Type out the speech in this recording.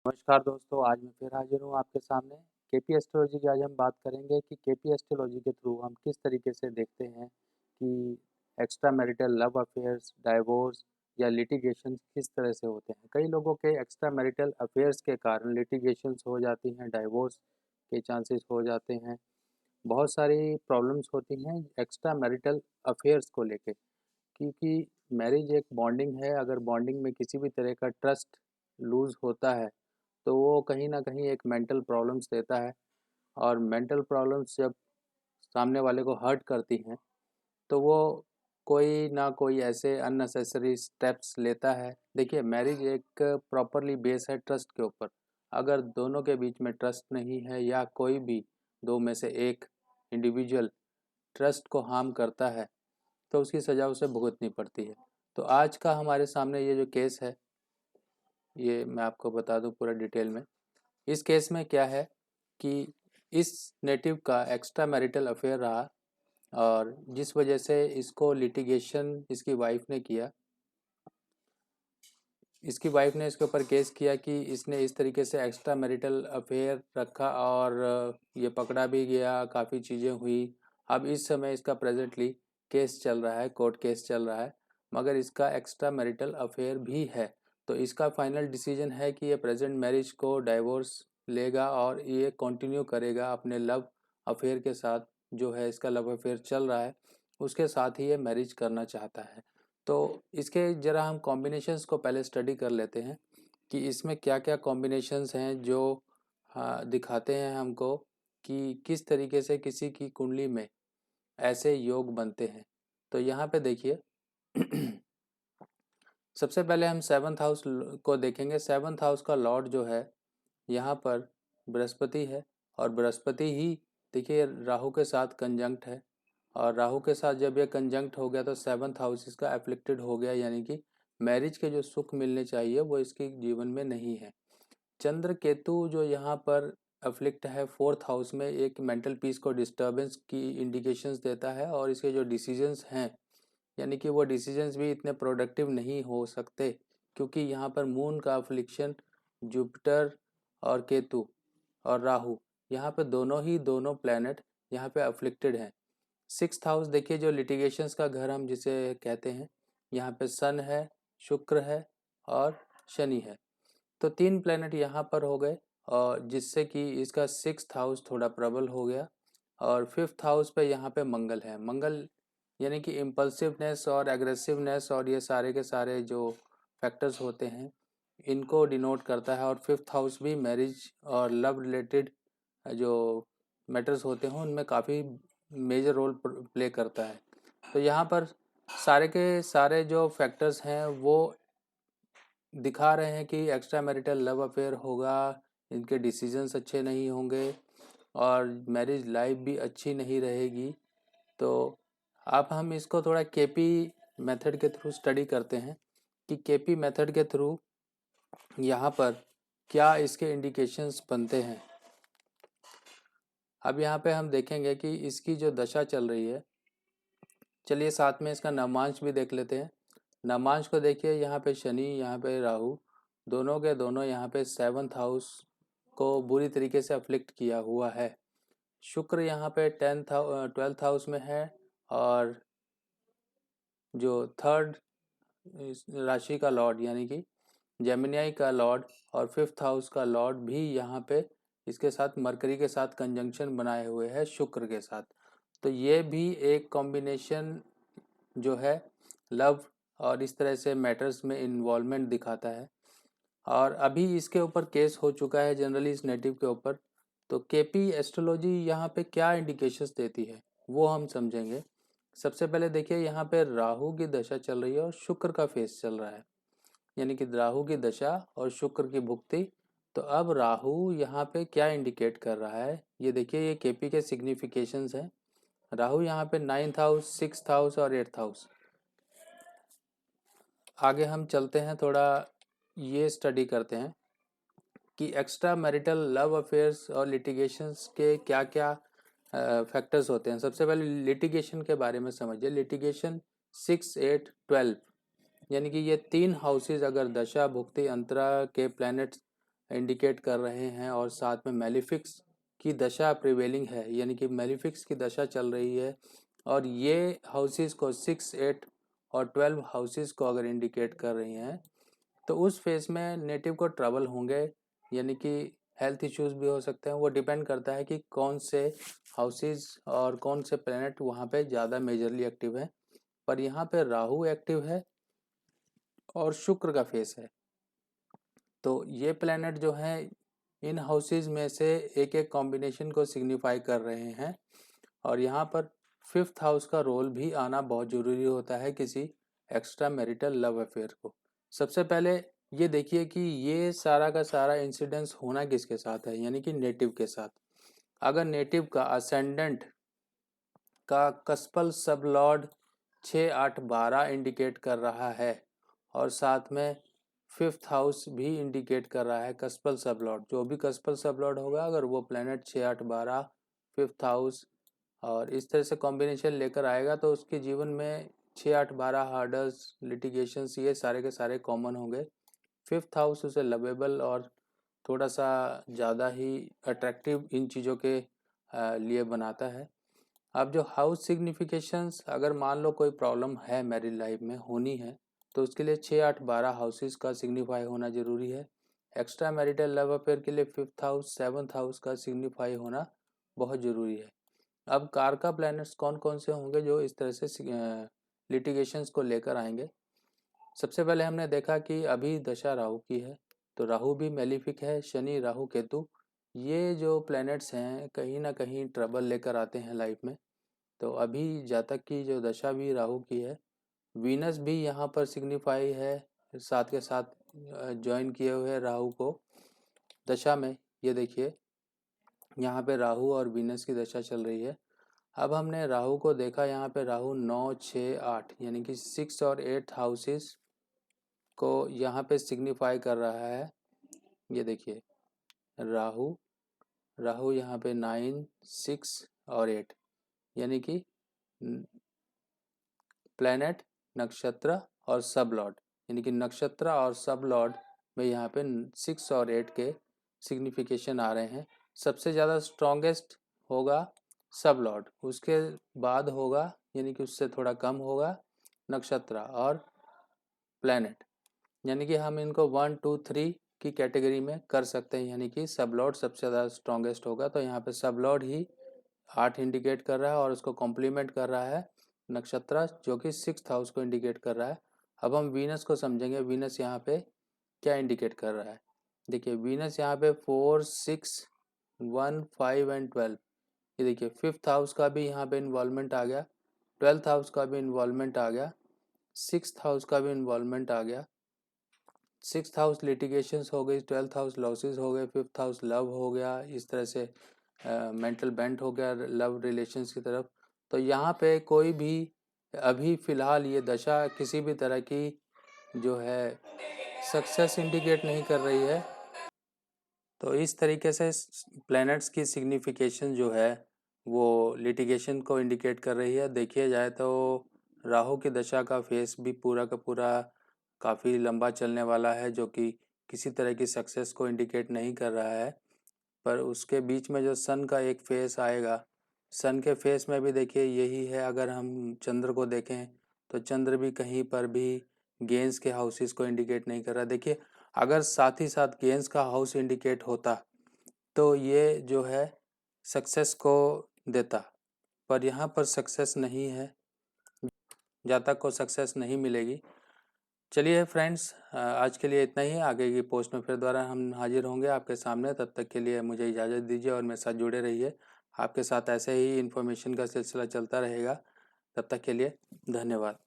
नमस्कार दोस्तों, आज मैं फिर हाजिर हूँ आपके सामने। केपी एस्ट्रोलॉजी की आज हम बात करेंगे कि केपी एस्ट्रोलॉजी के थ्रू हम किस तरीके से देखते हैं कि extra marital love affairs, divorce या लिटिगेशन किस तरह से होते हैं। कई लोगों के एक्स्ट्रा मैरिटल अफेयर्स के कारण लिटिगेशंस हो जाती हैं, डाइवोर्स के चांसेस हो जाते हैं। बहुत सारी प्रॉब्लम्स होती हैं एक्स्ट्रा मैरिटल अफेयर्स को लेके, क्योंकि मैरिज एक बॉन्डिंग है। अगर बॉन्डिंग में किसी भी तरह का ट्रस्ट लूज़ होता है तो वो कहीं न कहीं एक मेंटल प्रॉब्लम्स देता है, और मेंटल प्रॉब्लम्स जब सामने वाले को हर्ट करती हैं तो वो कोई ना कोई ऐसे अननेसेसरी स्टेप्स लेता है। देखिए, मैरिज एक प्रॉपरली बेस है ट्रस्ट के ऊपर। अगर दोनों के बीच में ट्रस्ट नहीं है या कोई भी दो में से एक इंडिविजुअल ट्रस्ट को हार्म करता है तो उसकी सज़ा उसे भुगतनी पड़ती है। तो आज का हमारे सामने ये जो केस है, ये मैं आपको बता दूं पूरा डिटेल में। इस केस में क्या है कि इस नेटिव का एक्स्ट्रा मैरिटल अफेयर रहा, और जिस वजह से इसको लिटिगेशन इसकी वाइफ ने किया। इसकी वाइफ ने इसके ऊपर केस किया कि इसने इस तरीके से एक्स्ट्रा मैरिटल अफेयर रखा, और ये पकड़ा भी गया, काफ़ी चीज़ें हुई। अब इस समय इसका प्रेजेंटली केस चल रहा है, कोर्ट केस चल रहा है, मगर इसका एक्स्ट्रा मैरिटल अफेयर भी है। तो इसका फाइनल डिसीजन है कि ये प्रेजेंट मैरिज को डाइवोर्स लेगा और ये कंटिन्यू करेगा अपने लव अफेयर के साथ। जो है इसका लव अफेयर चल रहा है, उसके साथ ही ये मैरिज करना चाहता है। तो इसके ज़रा हम कॉम्बिनेशंस को पहले स्टडी कर लेते हैं कि इसमें क्या क्या कॉम्बिनेशंस हैं जो दिखाते हैं हमको कि किस तरीके से किसी की कुंडली में ऐसे योग बनते हैं। तो यहाँ पे देखिए सबसे पहले हम सेवन्थ हाउस को देखेंगे। सेवन्थ हाउस का लॉर्ड जो है यहाँ पर बृहस्पति है, और बृहस्पति ही देखिए राहु के साथ कंजंक्ट है, और राहु के साथ जब ये कंजंक्ट हो गया तो सेवन्थ हाउस इसका एफ्लिक्टेड हो गया, यानी कि मैरिज के जो सुख मिलने चाहिए वो इसके जीवन में नहीं है। चंद्र केतु जो यहाँ पर अफ्लिक्ट है फोर्थ हाउस में, एक मेंटल पीस को डिस्टर्बेंस की इंडिकेशंस देता है, और इसके जो डिसीजंस हैं यानी कि वो डिसीजंस भी इतने प्रोडक्टिव नहीं हो सकते, क्योंकि यहाँ पर मून का अफ्लिक्शन जुपिटर और केतु और राहु, यहाँ पे दोनों प्लैनेट यहाँ पे अफ्लिक्टेड हैं। सिक्स्थ हाउस देखिए, जो लिटिगेशंस का घर हम जिसे कहते हैं, यहाँ पे सन है, शुक्र है और शनि है। तो तीन प्लैनेट यहाँ पर हो गए, और जिससे कि इसका सिक्स्थ हाउस थोड़ा प्रबल हो गया। और फिफ्थ हाउस पे यहाँ पे मंगल है। मंगल यानी कि इम्पल्सिवनेस और एग्रेसिवनेस और ये सारे के सारे जो फैक्टर्स होते हैं इनको डिनोट करता है। और फिफ्थ हाउस भी मैरिज और लव रिलेटेड जो मैटर्स होते हैं उनमें काफ़ी मेजर रोल प्ले करता है। तो यहाँ पर सारे के सारे जो फैक्टर्स हैं वो दिखा रहे हैं कि एक्स्ट्रा मैरिटल लव अफेयर होगा, इनके डिसीजंस अच्छे नहीं होंगे, और मैरिज लाइफ भी अच्छी नहीं रहेगी। तो अब हम इसको थोड़ा केपी मेथड के थ्रू स्टडी करते हैं कि केपी मेथड के थ्रू यहाँ पर क्या इसके इंडिकेशंस बनते हैं। अब यहाँ पे हम देखेंगे कि इसकी जो दशा चल रही है, चलिए साथ में इसका नवमांश भी देख लेते हैं। नवमांश को देखिए, यहाँ पे शनि, यहाँ पे राहु, दोनों के दोनों यहाँ पे सेवन्थ हाउस को बुरी तरीके से अफ्लिक्ट किया हुआ है। शुक्र यहाँ पे ट्वेल्थ हाउस में है, और जो थर्ड राशि का लॉर्ड यानी कि जेमिनी का लॉर्ड और फिफ्थ हाउस का लॉर्ड भी यहाँ पे इसके साथ मरकरी के साथ कंजंक्शन बनाए हुए है शुक्र के साथ। तो ये भी एक कॉम्बिनेशन जो है लव और इस तरह से मैटर्स में इन्वॉल्वमेंट दिखाता है। और अभी इसके ऊपर केस हो चुका है जनरली इस नेटिव के ऊपर। तो केपी एस्ट्रोलॉजी यहाँ पे क्या इंडिकेशंस देती है वो हम समझेंगे। सबसे पहले देखिए, यहाँ पे राहु की दशा चल रही है और शुक्र का फेस चल रहा है, यानी कि राहु की दशा और शुक्र की भुक्ति। तो अब राहु यहाँ पे क्या इंडिकेट कर रहा है, ये देखिए, ये केपी के सिग्निफिकेशंस हैं। राहु यहाँ पे नाइन्थ हाउस, सिक्स्थ हाउस और एट्थ हाउस। आगे हम चलते हैं, थोड़ा ये स्टडी करते हैं कि एक्स्ट्रा मैरिटल लव अफेयर्स और लिटिगेशंस के क्या क्या फैक्टर्स होते हैं। सबसे पहले लिटिगेशन के बारे में समझिए। लिटिगेशन 6, 8, 12 यानी कि ये तीन हाउसेज अगर दशा भुक्ति अंतरा के प्लैनेट्स इंडिकेट कर रहे हैं और साथ में मेलिफिक्स की दशा प्रिवेलिंग है, यानी कि मेलिफिक्स की दशा चल रही है। और ये हाउसेस को 6, 8 और 12 हाउसेस को अगर इंडिकेट कर रही हैं तो उस फेज में नेटिव को ट्रबल होंगे, यानी कि हेल्थ इश्यूज भी हो सकते हैं। वो डिपेंड करता है कि कौन से हाउसेस और कौन से प्लैनेट वहाँ पे ज़्यादा मेजरली एक्टिव है। पर यहाँ पे राहु एक्टिव है और शुक्र का फेस है, तो ये प्लैनेट जो हैं इन हाउसेस में से एक एक कॉम्बिनेशन को सिग्निफाई कर रहे हैं। और यहाँ पर 5th हाउस का रोल भी आना बहुत ज़रूरी होता है किसी एक्स्ट्रा मैरिटल लव अफेयर को। सबसे पहले ये देखिए कि ये सारा का सारा इंसिडेंस होना किसके साथ है, यानी कि नेटिव के साथ। अगर नेटिव का असेंडेंट का कस्पल सब लॉर्ड 6, 8, 12 इंडिकेट कर रहा है और साथ में 5th हाउस भी इंडिकेट कर रहा है कस्पल सब लॉर्ड, जो भी कस्पल सब लॉर्ड होगा अगर वो प्लैनेट 6, 8, 12 5th हाउस और इस तरह से कॉम्बिनेशन लेकर आएगा तो उसके जीवन में 6, 8, 12 हार्डर्स, लिटिगेशंस, ये सारे के सारे कॉमन होंगे। 5th हाउस उसे लवेबल और थोड़ा सा ज़्यादा ही अट्रैक्टिव इन चीज़ों के लिए बनाता है। अब जो हाउस सिग्निफिकेशंस, अगर मान लो कोई प्रॉब्लम है मैरिड लाइफ में होनी है तो उसके लिए 6, 8, 12 हाउसेस का सिग्निफाई होना ज़रूरी है। एक्स्ट्रा मैरिटल लव अफेयर के लिए 5th हाउस, 7th हाउस का सिग्निफाई होना बहुत ज़रूरी है। अब कारका प्लैनेट्स कौन कौन से होंगे जो इस तरह से लिटिगेशंस को लेकर आएंगे। सबसे पहले हमने देखा कि अभी दशा राहु की है, तो राहु भी मेलिफिक है। शनि, राहु, केतु, ये जो प्लैनेट्स हैं कहीं ना कहीं ट्रबल लेकर आते हैं लाइफ में। तो अभी जातक की जो दशा भी राहु की है, वीनस भी यहाँ पर सिग्निफाई है साथ के साथ ज्वाइन किए हुए राहु को दशा में। ये देखिए यहाँ पे राहु और वीनस की दशा चल रही है। अब हमने राहु को देखा, यहाँ पे राहु 9, 6, 8 यानी कि 6 और 8 हाउसेस को यहाँ पे सिग्निफाई कर रहा है। ये देखिए राहु राहु यहाँ पे 9, 6 और 8 यानी कि प्लैनेट, नक्षत्र और सब लॉर्ड, यानी कि नक्षत्र और सब लॉर्ड में यहाँ पे 6 और 8 के सिग्निफिकेशन आ रहे हैं। सबसे ज़्यादा स्ट्रॉन्गेस्ट होगा सब लॉर्ड, उसके बाद होगा यानी कि उससे थोड़ा कम होगा नक्षत्र और प्लैनेट, यानी कि हम इनको 1, 2, 3 की कैटेगरी में कर सकते हैं। यानी कि सब लॉर्ड सबसे ज़्यादा स्ट्रॉन्गेस्ट होगा, तो यहाँ पे सब लॉर्ड ही 8 इंडिकेट कर रहा है और उसको कॉम्प्लीमेंट कर रहा है नक्षत्र जो कि 6th हाउस को इंडिकेट कर रहा है। अब हम वीनस को समझेंगे, वीनस यहाँ पे क्या इंडिकेट कर रहा है। देखिए वीनस यहाँ पे 4, 6, 1, 5 एंड 12, ये देखिए 5th हाउस का भी यहाँ पे इन्वॉल्वमेंट आ गया, 12th हाउस का भी इन्वॉल्वमेंट आ गया, 6th हाउस का भी इन्वॉल्वमेंट आ गया। 6th हाउस लिटिगेशंस हो गई, 12th हाउस लॉसेस हो गए, 5th हाउस लव हो गया, इस तरह से मेंटल बेंट हो गया लव रिलेशंस की तरफ। तो यहाँ पे कोई भी अभी फ़िलहाल ये दशा किसी भी तरह की जो है सक्सेस इंडिकेट नहीं कर रही है। तो इस तरीके से प्लैनेट्स की सिग्निफिकेशन जो है वो लिटिगेशन को इंडिकेट कर रही है। देखिए जाए तो राहु की दशा का फेस भी पूरा का पूरा काफ़ी लंबा चलने वाला है, जो कि किसी तरह की सक्सेस को इंडिकेट नहीं कर रहा है। पर उसके बीच में जो सन का एक फेस आएगा, सन के फेस में भी देखिए यही है। अगर हम चंद्र को देखें तो चंद्र भी कहीं पर भी गेंस के हाउसेस को इंडिकेट नहीं कर रहा। देखिए अगर साथ ही साथ गेंस का हाउस इंडिकेट होता तो ये जो है सक्सेस को देता, पर यहाँ पर सक्सेस नहीं है, जातक को सक्सेस नहीं मिलेगी। चलिए फ्रेंड्स, आज के लिए इतना ही। आगे की पोस्ट में फिर दोबारा हम हाजिर होंगे आपके सामने। तब तक के लिए मुझे इजाज़त दीजिए और मेरे साथ जुड़े रहिए। आपके साथ ऐसे ही इन्फॉर्मेशन का सिलसिला चलता रहेगा। तब तक के लिए धन्यवाद।